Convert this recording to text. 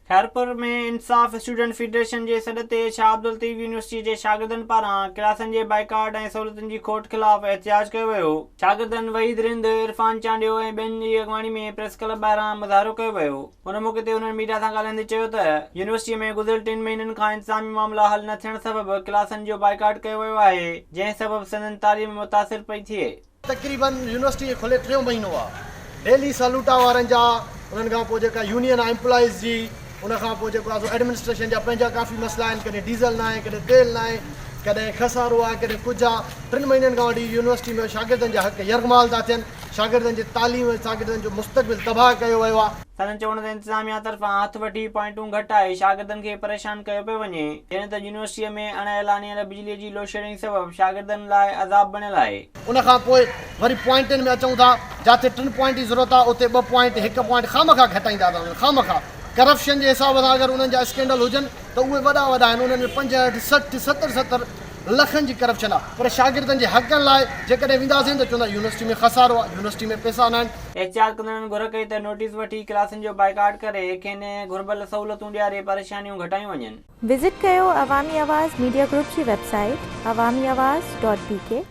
खैरपुर में इंसाफ student federation के सॾ ते शाह अब्दुल लतीफ़ यूनिवर्सिटी के शागिर्दनि पारां क्लासनि के बाइकाट ऐं सहूलियतुनि की खोट खिलाफ़ एहतिजाज कयो वियो। शागिर्दनि वहीद रिंद, इरफान चांडियो ऐं ॿियनि जी अॻवानी में प्रेस क्लब ॿाहिरां मुज़ाहिरो कयो वियो। उन मौक़े ते उन्हनि मीडिया सां ॻाल्हाईंदे चयो त यूनिवर्सिटीअ में गुज़िरियल 3 महीननि खां इंतिज़ामी मामला हल न थियण सबबि क्लासनि जो बाइकाट कयो वियो आहे, जंहिं सबबि संदनि तालीम मुतासिर पई थिए। तक़रीबन यूनिवर्सिटी खुले 3 महीनो आहे। डेली सलूटा वारनि जा, उन्हनि खां पोइ जेका यूनियन आहे एम्प्लॉइज़ जी, उनखां पोइ जेको आहे एडमिनिस्ट्रेशन जा पंहिंजा काफ़ी मसइला आहिनि। कॾहिं डीज़ल न आहे, कॾहिं तेल न आहे, कॾहिं खसारो आहे, कॾहिं कुझु आहे। 3 महीननि खां वठी यूनिवर्सिटी में शागिर्दनि जा हक़ यरगमाल था थियनि। शागिर्दनि जी तालीम, शागिर्दनि जो मुस्तक़बिल तबाह कयो वियो आहे। संदनि चवण ते इंतिज़ामिया तरफ़ां हथ वठी पॉइंटूं घटाए शागिर्दनि खे परेशान कयो पियो वञे, जंहिं त यूनिवर्सिटीअ में अणएलानियल बिजलीअ जी लोडशेडिंग सबबि शागिर्दनि लाइ अज़ाब बणियल आहे। उनखां पोइ वरी पॉइंटनि में अचूं था, जिते 3 पॉइंट जी ज़रूरत आहे उते 2 पॉइंट 1 पॉइंट खामखा घटाईंदा था वञनि। खामखा करप्शन जे हिसाब सां अगरि उन्हनि जा स्कैंडल हुजनि त उहे वॾा आहिनि। उन्हनि में 65, 60, 70 लखनि जी करप्शन आहे। पर शागिर्दनि जे हक़नि लाइ जेकॾहिं वेंदासीं त चवंदा यूनिवर्सिटी में खसारो आहे, यूनिवर्सिटी में पैसा न आहिनि। एहतिजाज कंदड़नि घुर कई त नोटिस वठी क्लासनि जो बाइकाट करे खेनि घुर्बल सहूलियतूं ॾियारे परेशानियूं घटायूं वञनि। विज़िट कयो अवामी आवाज़ मीडिया ग्रुप जी वेबसाइट awamiawaz.pk।